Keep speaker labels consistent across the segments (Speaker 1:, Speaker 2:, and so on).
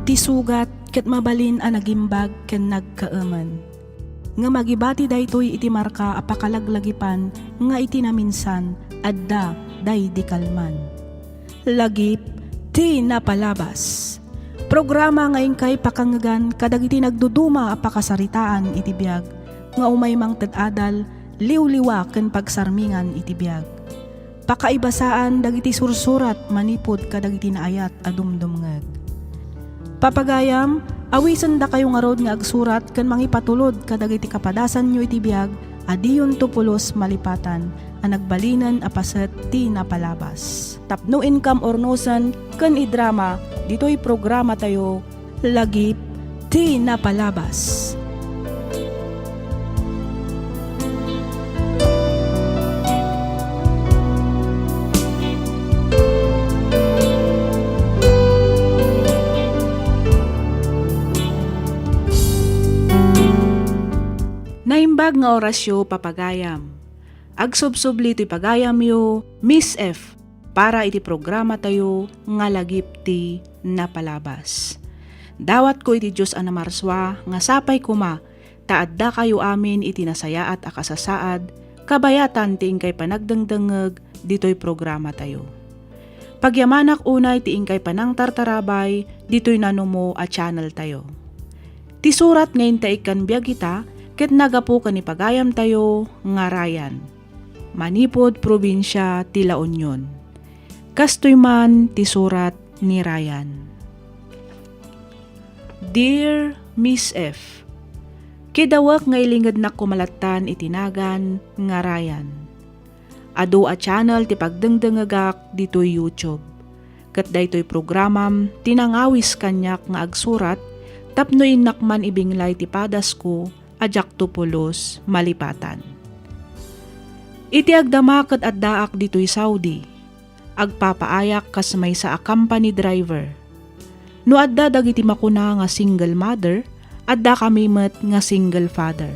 Speaker 1: Iti sugat ket mabalin a nagimbag ken nagkaaman. Nga magibati daytoy iti marka a pakalaglagipan nga iti naminsan adda day di kalman. Lagip ti napalabas. Programa ngayon kay pakangagan kadagiti nagduduma a pakasaritaan iti biag nga umay mang tedadal liwliwa ken pagsarmingan iti biag. Pakaibasaan dagiti sursurat manipod kadagiti naayat a dumdumngeg. Papagayam, awisan da kayo nga rod nga agsurat ken mangipatulod kadagiti kapadasan nyo iti biag adiyon tupulos malipatan a nagbalinan a paset ti napalabas. Tapno income ornosan ken idrama ditoy programa tayo lagip ti napalabas. Naimbag nga orasyo papagayam. Agsubsubli ito'y pagayam yo, Miss F, para iti programa tayo nga lagip ti napalabas. Dawat ko iti Diyos anamarswa nga sapay kuma, taadda kayo amin iti nasayaat a kasasaad, kabayatan ti ingkay panagdangdangeg dito'y programa tayo. Pagyamanak unay ti ingkay panang tartarabay, dito'y nanumo a channel tayo. Ti surat ngayon taikan biag kita, ket nagapu ni pagayam tayo nga Ryan. Manipod probinsya ti La Union. Kastoy man ti surat ni Ryan. Dear Miss F, kidawak nga ilingad na kumalatan itinagan nga Ryan. Adu a channel ti pagdengdengagak dito'y YouTube. Ket daytoy programam tinangawis kanyak nga agsurat tapno innakman ibinglay ti padas ko ajak tupulos malipatan. Iti agdamaket at daak dito'y Saudi, agpapaayak kas may sa a company driver. No adda dagiti makuna nga single mother, adda kami met nga single father.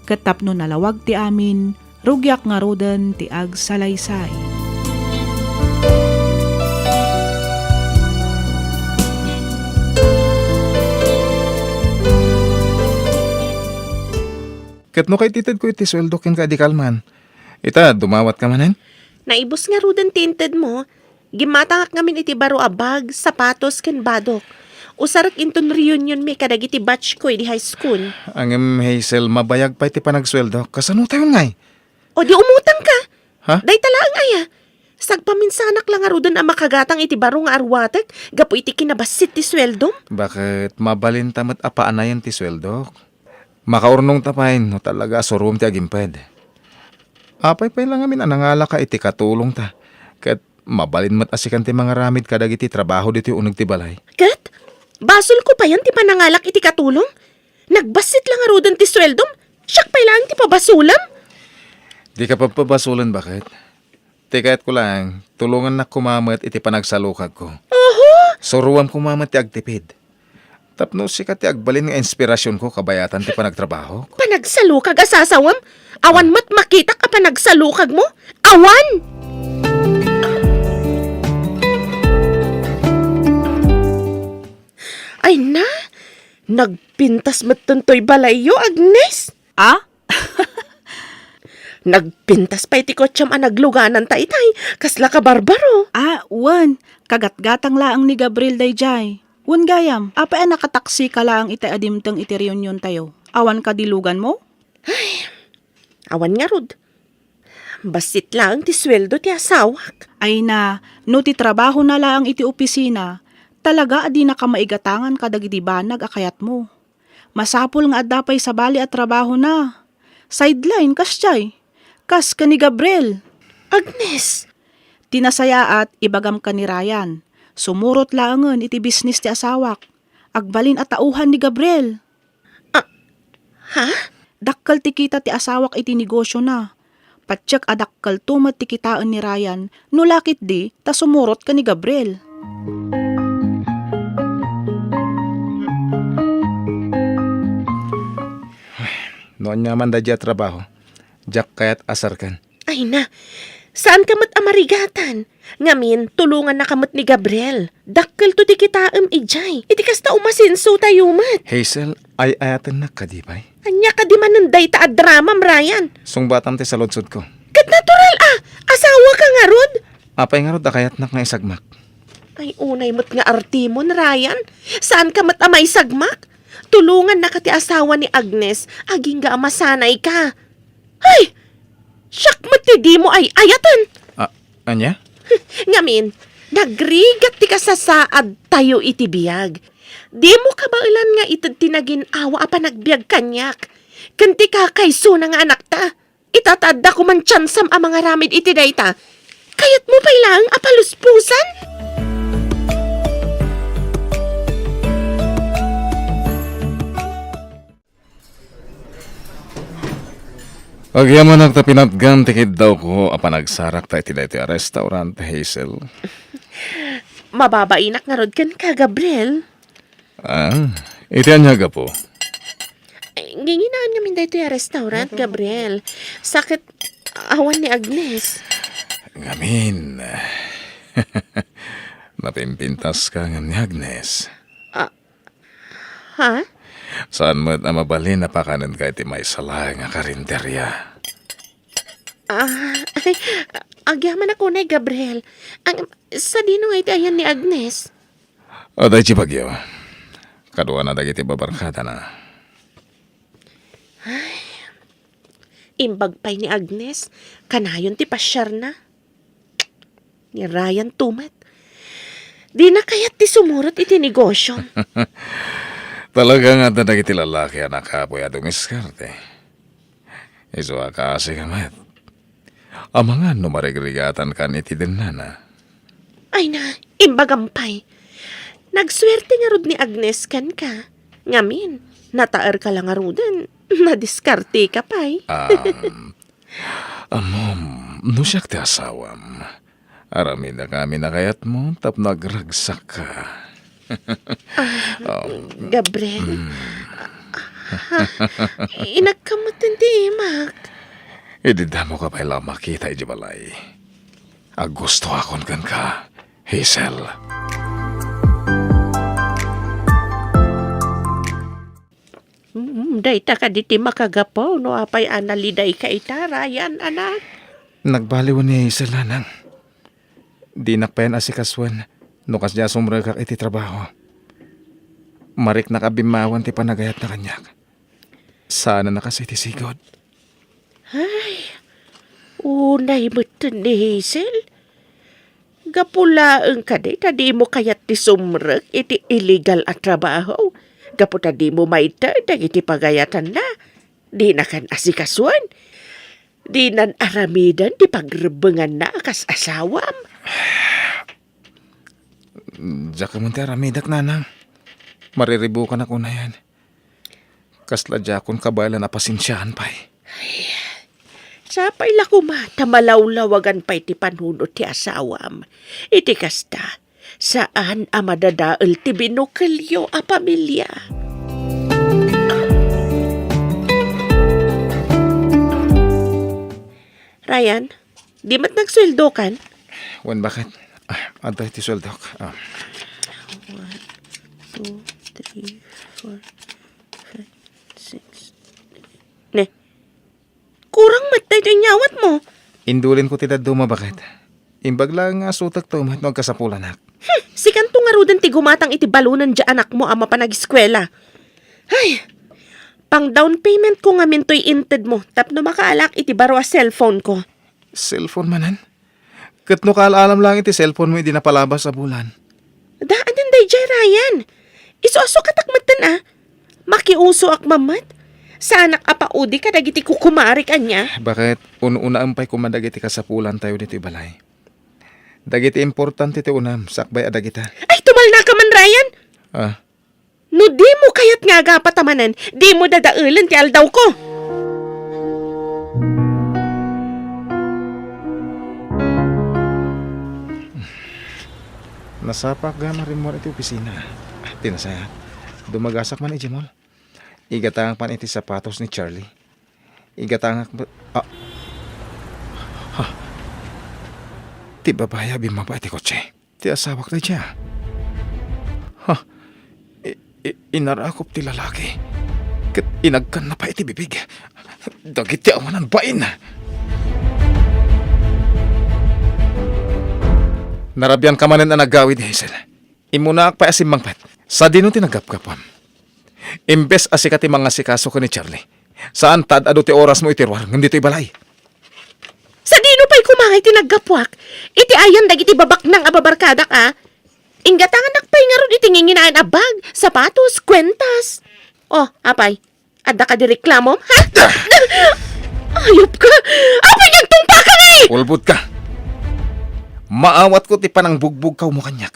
Speaker 1: Katapno nalawag ti amin, rugyak nga roden ti ag salaysay.
Speaker 2: Ket no kay titid ko iti sweldo ken ka di kalman. Ita, dumawat ka manen?
Speaker 3: Naibos nga rudan tinted mo. Gimatangak ngamin iti baro a bag, sapatos, ken badok. Usarak inton reunion mi kadag iti batch ko iti high school.
Speaker 2: Ang Hazel, mabayag pa iti panagsweldo. Kasano tayo ngay?
Speaker 3: O di umutang ka.
Speaker 2: Ha?
Speaker 3: Day talaang aya. Sagpaminsanak lang nga rudan a makagatang iti baro nga arwatek, gapo iti kinabasit ti sweldom.
Speaker 2: Bakit mabalin tamat apaanayan ti sweldo? Makaurnong tapain, no talaga surum ti agimped. Apay-pay lang amin anangala ka iti katulong ta. Kat mabalin mat asikan ti mga ramid kadag iti trabaho dito unag ti balay.
Speaker 3: Kat, basol ko pa yan ti panangalak iti katulong. Nagbasit lang nga rudan ti sweldom. Siyak pa lang ti pabasulam.
Speaker 2: Di ka pagpabasulan bakit? Tikayat ko lang, tulungan na kumamat iti panagsalukag ko.
Speaker 3: Oho!
Speaker 2: Suruam kumamat ti agtipid. Tapno sikat ti agbalin nga inspirasyon ko kabayatan ti panagtrabaho.
Speaker 3: Panagsalukag asasawam? Awan mat makita ka panagsalukag mo? Awan! Ay na, nagpintas matuntoy balayo, Agnes.
Speaker 1: Ah?
Speaker 3: Nagpintas pa iti kotsam a nagluganan ta itay, kasla ka barbaro.
Speaker 1: Wan, kagatgatang laang ni Gabriel dayjay. Wan gayam, apa nakataksi ka laang iti adimteng iti reunion tayo. Awan ka dilugan mo?
Speaker 3: Awan nga rod. Basit lang ti sweldo ti asawak.
Speaker 1: Ay na, no ti trabaho na laang iti opisina, talaga adi na ka maigatangan kadag iti banag akayat mo. Masapul nga adapay sa bali at trabaho na. Sideline, kasyay. Kas ka ni Gabriel.
Speaker 3: Agnes!
Speaker 1: Tinasaya at ibagam ka ni Ryan. Sumurot laangan iti business ti asawak. Agbalin at tauhan ni Gabriel.
Speaker 3: Ha?
Speaker 1: Dakkal ti kita ti asawak iti negosyo na. Patsak adakkal tumat ti kitaan ni Ryan. No lakit di, ta sumurot ka ni Gabriel.
Speaker 2: Noon nga man da trabaho. Jak kayat asar kan.
Speaker 3: Ay na, Saan kamot amarigatan? Ngamin, tulungan na kamot ni Gabriel. Dakkel to di kita ijay. Iti kasta umasinso tayo mat.
Speaker 2: Hazel, ay ayatan na kadipay.
Speaker 3: Anya ka di manunday ta ad drama, Ryan.
Speaker 2: Sung batam ti sa lodsod ko.
Speaker 3: Kat natural asawa ka nga rod.
Speaker 2: Apay nga rod akayat nak nga isagmak.
Speaker 3: Ay unay mo't nga artimon, Ryan. Saan ka mat amay sagmak? Tulungan na ka ti asawa ni Agnes. Aging ga amasanay ka. Ay! Siyak mo't ti di mo ay ayatan.
Speaker 2: Anya?
Speaker 3: Ngamin, nagrigat ti kasasaad tayo iti biyag. Di mo kabailan nga itad tinagin awa apa nagbiag kanyak. Kanti ka kayso na nga anak ta. Itatadda ko man tsansam ang mga ramid iti dayta. Kayat mo pa ilang apaluspusan?
Speaker 2: Agyaman nagtapinatgan tikid daw ko apa nagsarak ta iti daytoy a restaurant, Hazel.
Speaker 3: Mababainak nga rod kan ka, Gabriel.
Speaker 2: Iti anyaga po.
Speaker 3: Ay, ginginaan namin dito yung restaurant, Gabriel. Sakit awan ni Agnes.
Speaker 2: Ngamin. Napimpintas ka nga ni Agnes.
Speaker 3: Ha?
Speaker 2: Saan mo't na mabalin na pakanan ka iti may sala nga karinderya.
Speaker 3: Ay, agyaman ako na, Gabriel. Sa dino nga iti ayan ni Agnes.
Speaker 2: O dahi bagyo. Kadua na dagiti babarkada na.
Speaker 3: Imbag pa'y ni Agnes, kanayon ti pasyar na. Ni Ryan tumat. Di na kaya't ti sumurot iti negosyo.
Speaker 2: Talaga nga na dagiti lalaki anak kapoy at umiskarte. Iso akasi kamat. Amangan numarigligatan kan iti din nana.
Speaker 3: Ay na, imbagampay. Nagswerte nga rod ni Agnes kan ka. Ngamin, nataer ka lang nga rodan. Nadiskarte ka pa'y.
Speaker 2: No siyak ti asawam. Aramin na kami na kayat mo, tap nagragsak ka.
Speaker 3: Gabriel. Inagkamutin ti imak.
Speaker 2: Idida mo ka pa ilang makita, Ijibalay. Agusto akon kan ka, Hazel.
Speaker 3: Dayta ka diti makagapaw, no apay analiday ka ita, Ryan, anak.
Speaker 2: Nagbaliwan ni Hazel, anang. Di nakpayan asikaswan, no kasya sumragak iti trabaho. Marik nakabimawan ti panagayat na kanyak. Sana nakasi ti sigod.
Speaker 3: Unay mo ni Hazel. Gapulaan ka di mo kayat ti sumrag iti illegal at trabaho. Gaputa di mo maita iti pagayatan na. Di na kan asikaswan. Di nan aramidan di pagrebengan na akas asawam.
Speaker 2: Diyak ka munti aramidak, nanang. Mariribukan ako na yan. Kasla diyakon kabayla na pasensyahan pa'y.
Speaker 3: Sapay lakumata malawlawagan pa'y ti panunod ti asawam. Iti kasta, saan amadadaal ti binukelyo a pamilya? Ryan, di mat nagsweldo kan?
Speaker 2: Wan, bakit? Aday ti sweldo ka.
Speaker 3: 1, 2, 3, 4, 5, 6. Ne, kurang matay ito nyawat mo.
Speaker 2: Indulin ko ti daduma, bakit? Imbag lang nga sutak to, mat magkasapulanak.
Speaker 3: Si kanto nga rudan ti gumatang iti balunan dya anak mo ama pa nag-eskwela. Ay, pang down payment ko nga mintoy inted mo tapno makaalak iti baro a cellphone ko.
Speaker 2: Cellphone manan? Kat no kaalam lang iti cellphone mo, hindi napalabas sa bulan.
Speaker 3: Daan din day jay, Ryan. Isuaso katakmatan Makiuso ak mamat. Sa anak apaudi ka dagiti kukumari kanya.
Speaker 2: Bakit? Una ampay kumadagiti kasapulan tayo dito ibalay. Dagiti importante ti unam, sakbay adagita.
Speaker 3: Ay, tumal na ka man, Ryan. No di mo kayat nga agapatamanan, di mo dadaulan ti aldaw ko.
Speaker 2: Nasapak gama rin mo iti opisina. Tinasaya. Dumagasak man iti mall. Igatangak man iti sapatos ni Charlie. Igatangak... Ti babaya bimaba ti kotse. Ti asawak na siya. Ha? Inarakop ti lalaki. Kat inagkan na pa iti bibig. Dagit ti awanan bain. Narabyan ka manan na nagawid, Hazel. Imuna pa asim mangpat. Sa dino tinagapkapam. Imbes asikati mga sikaso ko ni Charlie. Saan tad ado ti oras mo itirwar, ngan dito ibalay.
Speaker 3: Sa dino pa'y kumangay tinaggapwak, iti ayan dagiti babak ng ababarkada ka. Ingatang anak pa'y nga ron iti nginginaan abag, sapatos, kwentas. Oh, apay, adda ka di reklamom, ha? Ayop ka! Apay nagtumpa ka nga eh!
Speaker 2: Ulbud ka. Maawat ko ti panang bugbog ka umukanyak.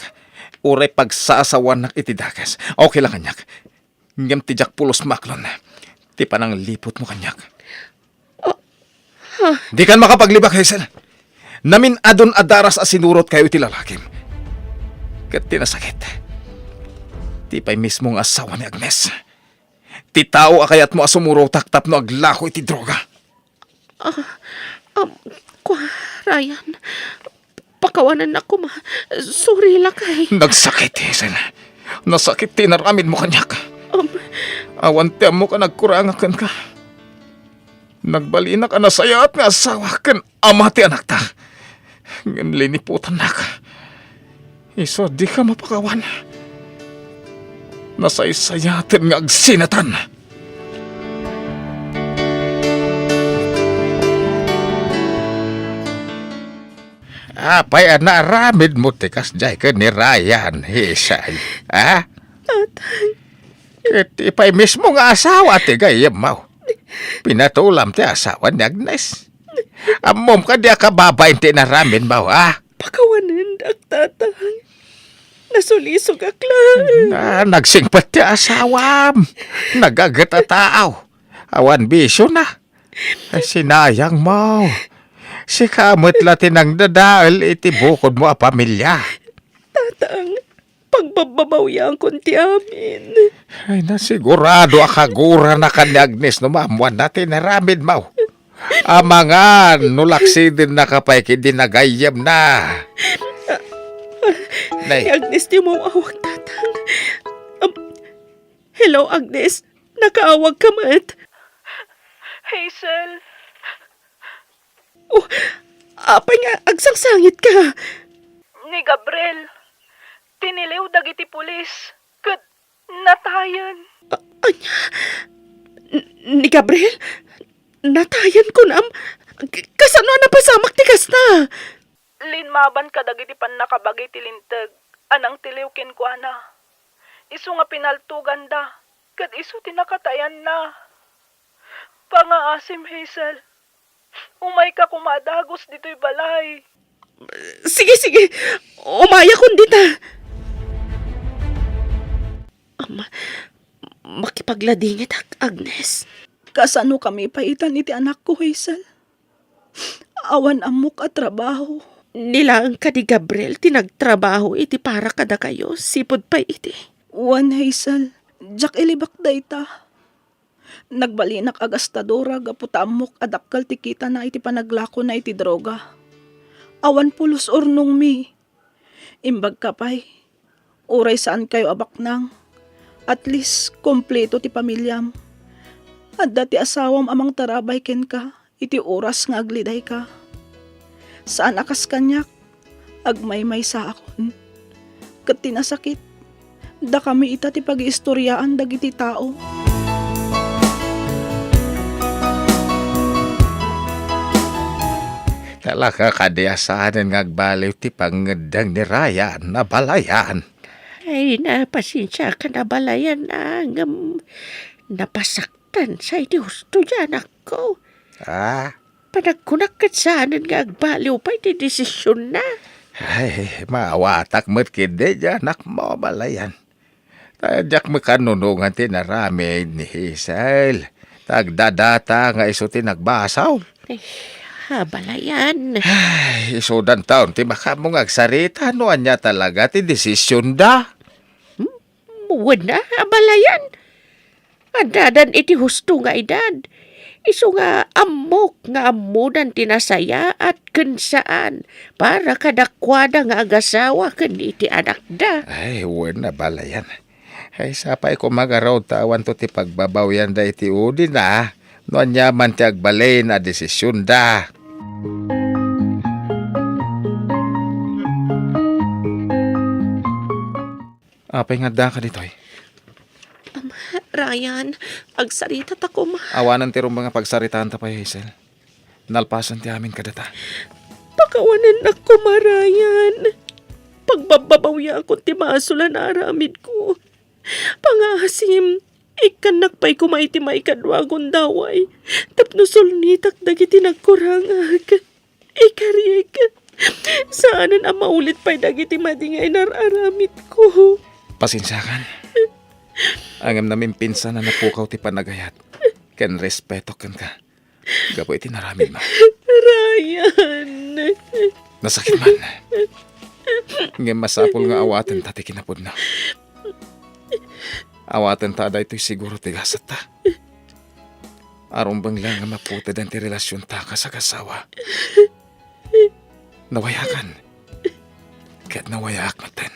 Speaker 2: Uray pagsasawan nak iti dakas. Okay lang kanyak. Ngam ti jak pulos maklon. Ti panang lipot mo kanyak. Di kan makapaglibak, Hazel. Namin adon adaras asinurot kayo iti lalakim. Kat tinasakit. Ti pa'y mismong asawa ni Agnes. Ti tao akayat mo asumuro taktap no aglako iti droga.
Speaker 3: Ryan, pakawanan ako ma. Sorry lang kay.
Speaker 2: Nagsakit, Hazel. Nasakit tinaramid mo kanyak. Awan tiyan mo ka nagkurangakan ka. Nagbalinak ka na sayat nga asawa kan ama ti anak ta. Ngam liniputan na ka. Iso di ka mapakawan. Nasaysayatin nga agsinatan. Apay na aramid mo tikas jay ka ni Ryan, Hazel. Ha? Iti pa'y mismo nga asawa ti gayam mo. Pinatulam ti asawa ni Agnes. Amom ka di akababain ti naramin mo, ha?
Speaker 3: Pakawanan dak tatang. Nasulisog aklan.
Speaker 2: Nagsingpat ti asawam. Nagagat a taaw. Awan bisyo na. Sinayang mo. Si kamot latin ang dadaal iti bukod mo a pamilya.
Speaker 3: Tatang, pagbabawyan kunti amin.
Speaker 2: Ay nasigurado akagura na ka ni Agnes no mamuan natin naramid mo. Amangan, nulaksi din nakapay kindi nagayam na.
Speaker 3: Nay. Agnes, di mo awag tatang. Hello, Agnes. Nakaawag ka mat.
Speaker 4: Hazel,
Speaker 3: Oh, apay nga, agsangsangit ka.
Speaker 4: ni Gabriel, tiniliw dagiti pulis, kat natayan.
Speaker 3: Ni Gabriel? Natayan ko nam. Kasano na pasamak tikas na.
Speaker 4: Linmaban ka dagiti pan nakabagay tilintag, anang tiliw ken kuana. Isu nga pinaltugan da, kat isu tinakatayan na. Pangaasim, Hazel. Umay ka kumadagos dito'y balay.
Speaker 3: Sige. Umaya kundi ta. Makipagladingit Agnes.
Speaker 1: Kasano kami paitan iti anak ko, Hazel? Awan amok at trabaho.
Speaker 3: Nilaan ka ni Gabriel, tinagtrabaho iti para kada kayo, sipod pa iti.
Speaker 1: Wan, Hazel. Jak ilibak day ta. Nagbalinak agastadora gaputamok adakkal tikita na iti panaglako na iti droga. Awan pulos ornong mi. Imbag kapay. Uray saan kayo abaknang. At least, kompleto ti pamilyam. At dati asawam amang tarabay ken ka, iti oras nga agliday ka. Saan akas kanyak, agmaymay sa akon. Kat tinasakit, da kami ita ti pag-iistoryaan dagiti tao.
Speaker 2: Talaga kadiyasanan nga agbaliw ti pangedang ni Ryan na balayan.
Speaker 3: Ay, napasensya ka na balayan na. Napasaktan sa iti husto dyan ako. Panagkunak kat saanan nga agbaliw pa iti desisyon na.
Speaker 2: Ay, mawatak mo't kindi dyan, anak mo, balayan. Tadyak mo kanunungan ti naramid ni Hazel. Tagdadata nga iso ti nagbasaw.
Speaker 3: Balayan.
Speaker 2: Ay, iso dan taon ti makamong agsarita, no anya talaga ti desisyon da.
Speaker 3: Wala, balayan. Adadan iti husto nga edad. Isu nga amok nga amudan tinasaya at kensaan para kadakwada nga agasawa ken iti anak da.
Speaker 2: Ay, word na bala yan. Ay, sapay ko magaraw tawan to ti pagbabaw yan da iti udi na. Noan yaman ti agbalay na desisyon da. Apay nga da ka ditoy.
Speaker 3: Ryan, agsarita ta ko ma.
Speaker 2: Awanan ti mga pagsaritaan ta pa, Hazel. Nalpasan ti amin kadata.
Speaker 3: Pakawanan na ko ma, Ryan. Pagbababawya akong timasulan na aramid ko. Pangasim, ikanak pa'y kumaiti maikadwagon daway. Tapno sulnitak dagiti nagkurangag. Ikariyag. Saanan ang maulit pa'y dagiti madingay nararamid ko.
Speaker 2: Pasensyakan. Angam namin pinsan na napukaw ti panagayat. Ken respeto ken ka. Gapo iti naramid mo.
Speaker 3: Ryan.
Speaker 2: Nasakit man. Ngem masapol nga awaten ta ti kinapod na. Awaten ta da ito'y siguro tigasat ta. Aron bang lang nga maputid ang ti relasyon ta kasagasawa. Nawayakan. Ket nawayak maten.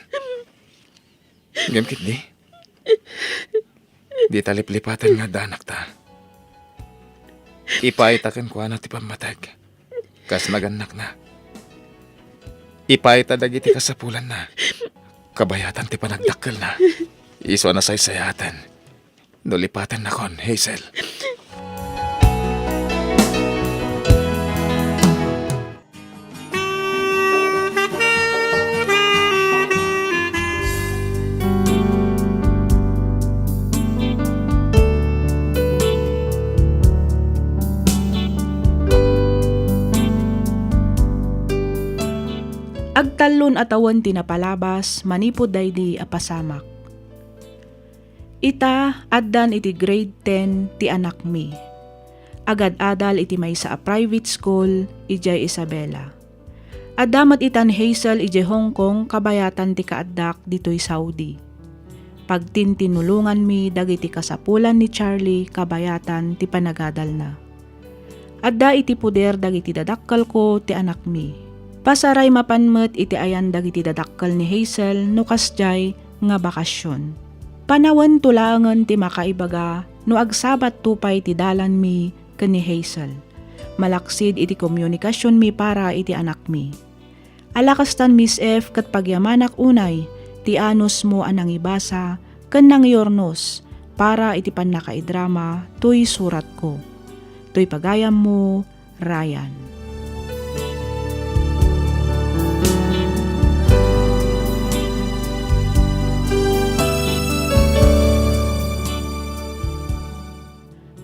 Speaker 2: Ngem kit di. Di taliplipatan nga danak ta. Ipaitaken ko na ti pamatag. Kas naganak na. Ipaita dagiti kasapulan na. Kabayatan ti panagdakkel na. Iso na saysayatan. Nulipatan na kon, Hazel.
Speaker 1: Agtalon atawan tinapalabas, manipod daydi apasamak. Ita, addan iti grade 10 ti anak mi. Agad-adal iti maysa a private school, ijay Isabela. Adamat itan Hazel ijay Hong Kong, kabayatan ti kaaddak ditoy Saudi. Pagtintinulungan mi dagiti kasapulan ni Charlie, kabayatan ti panagadal na. Adda iti puder dagiti dadakkal ko ti anak mi. Pasaray mapanmet iti ayan dagiti dadakkal ni Hazel no kasjay nga bakasyon. Panawan tulangan ti makaibaga no agsabat tupay ti dalan mi ken ni Hazel. Malaksid iti komunikasyon mi para iti anak mi. Alakastan Miss F kat pagyamanak unay ti anos mo anang ibasa ken nang yornos para iti pannakaidrama tuy surat ko. Tuy pagayam mo, Ryan.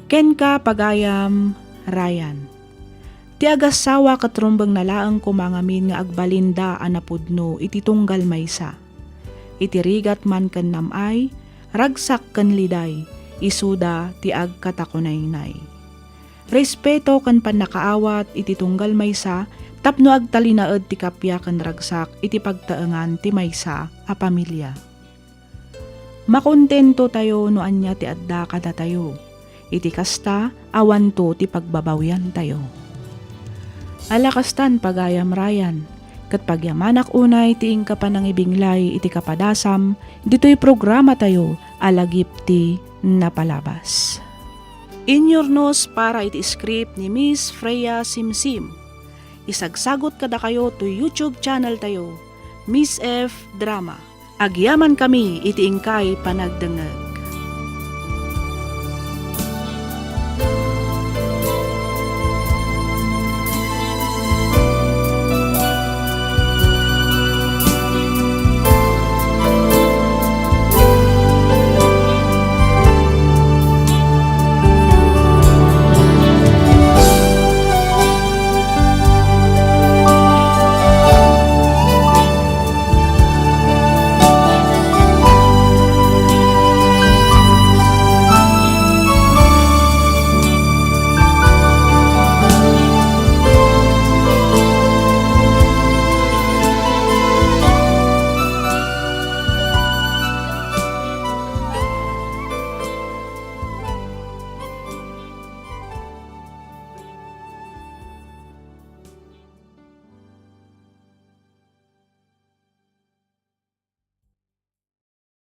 Speaker 1: Ken ka pagayam, Ryan. Ti agasawa katrumbang nalaang kumangamin nga agbalinda anapudno iti tunggal maysa. Iti rigat man ken namay, ragsak ken liday, isuda ti agkatakunaynay. Respeto ken pannakaawat iti tunggal maysa, tapno agtalinaed ti kapya ken ragsak iti pagtaengan ti maysa a pamilya. Makontento tayo no anya ti adda kada tayo. Iti kasta, awan to ti pagbabawyan tayo. Alakastan pagayam Ryan, kat pagyamanak unay ti ingka pa nang ibinglay iti kapadasam, dito'y programa tayo, alagip ti napalabas. Inyornos para iti script ni Miss Freya Simsim. Isagsagot kada kayo to YouTube channel tayo, Miss F Drama. Agyaman kami iti ingkay panagdengeg.